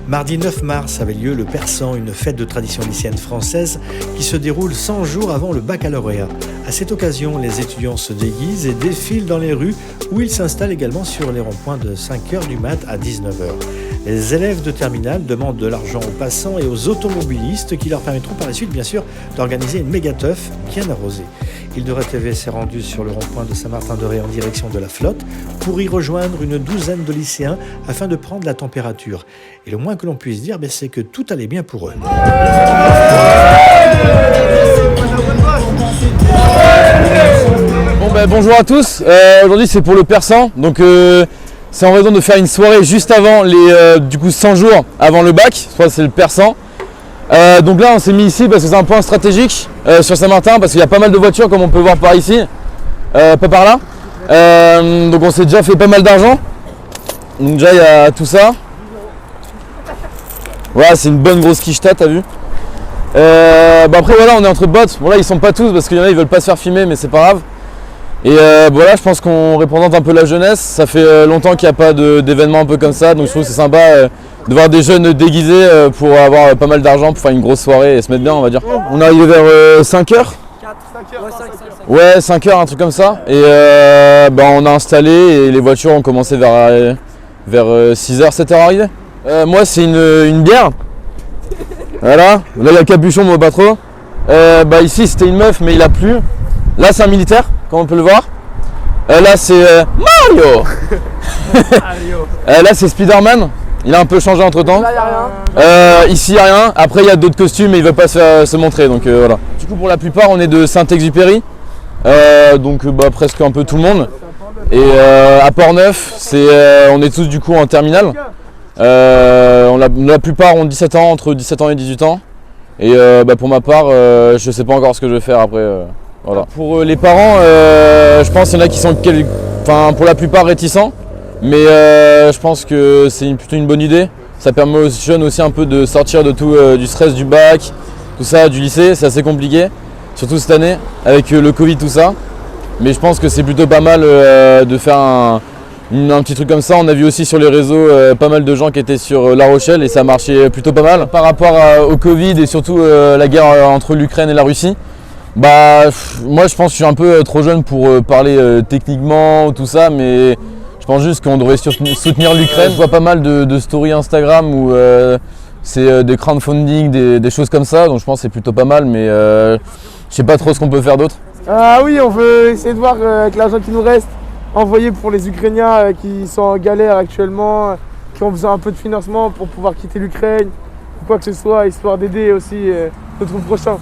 Mardi 9 mars avait lieu le Persan, une fête de tradition lycéenne française qui se déroule 100 jours avant le baccalauréat. À cette occasion, les étudiants se déguisent et défilent dans les rues où ils s'installent également sur les ronds-points de 5h du mat à 19h. Les élèves de terminale demandent de l'argent aux passants et aux automobilistes qui leur permettront par la suite, bien sûr, d'organiser une méga teuf bien arrosée. Île de Ré TV s'est rendu sur le rond-point de Saint-Martin-de-Ré en direction de la Flotte pour y rejoindre une douzaine de lycéens afin de prendre la température. Et le moins que l'on puisse dire, c'est que tout allait bien pour eux. Bonjour à tous, aujourd'hui c'est pour le Persan, donc c'est en raison de faire une soirée juste avant les 100 jours avant le bac, soit c'est le Persan. Donc là on s'est mis ici parce que c'est un point stratégique sur Saint-Martin parce qu'il y a pas mal de voitures comme on peut voir par ici, pas par là. Donc on s'est déjà fait pas mal d'argent, donc déjà il y a tout ça. Voilà, c'est une bonne grosse quicheta, t'as vu. Après voilà, on est entre potes, bon là ils sont pas tous parce qu'il y en a ils veulent pas se faire filmer mais c'est pas grave. Et voilà, je pense qu'on représente un peu la jeunesse. Ça fait longtemps qu'il n'y a pas d'événements un peu comme ça, donc je trouve que c'est sympa de voir des jeunes déguisés pour avoir pas mal d'argent pour faire une grosse soirée et se mettre bien, on va dire. On est arrivé vers 5h. Ouais, 5h, un truc comme ça. Et on a installé et les voitures ont commencé vers 6h, 7h arrivé. Moi, c'est une bière. Voilà, là il y a le capuchon, moi pas trop. Ici c'était une meuf, mais il a plu. Là c'est un militaire, comme on peut le voir. Là c'est Mario. Là c'est Spider-Man. Il a un peu changé entre temps. Là il n'y a rien. Ici il n'y a rien. Après il y a d'autres costumes mais il ne veut pas se montrer. Donc voilà. Du coup pour la plupart on est de Saint-Exupéry. Donc presque un peu tout le monde. Et à Port-Neuf, on est tous du coup en terminale. La plupart ont 17 ans, entre 17 ans et 18 ans. Et pour ma part, je sais pas encore ce que je vais faire après. Voilà. Pour les parents, je pense qu'il y en a qui sont pour la plupart réticents. Mais je pense que c'est plutôt une bonne idée. Ça permet aux jeunes aussi un peu de sortir de tout du stress du bac, tout ça, du lycée. C'est assez compliqué, surtout cette année, avec le Covid, tout ça. Mais je pense que c'est plutôt pas mal de faire un petit truc comme ça. On a vu aussi sur les réseaux pas mal de gens qui étaient sur La Rochelle et ça marchait plutôt pas mal. Par rapport au Covid et surtout la guerre entre l'Ukraine et la Russie, moi je pense que je suis un peu trop jeune pour parler techniquement ou tout ça, mais je pense juste qu'on devrait soutenir l'Ukraine. Je vois pas mal de stories Instagram où c'est des crowdfunding, des choses comme ça, donc je pense que c'est plutôt pas mal, mais je sais pas trop ce qu'on peut faire d'autre. Ah oui, on veut essayer de voir avec l'argent qui nous reste, envoyer pour les Ukrainiens qui sont en galère actuellement, qui ont besoin un peu de financement pour pouvoir quitter l'Ukraine ou quoi que ce soit, histoire d'aider aussi notre prochain.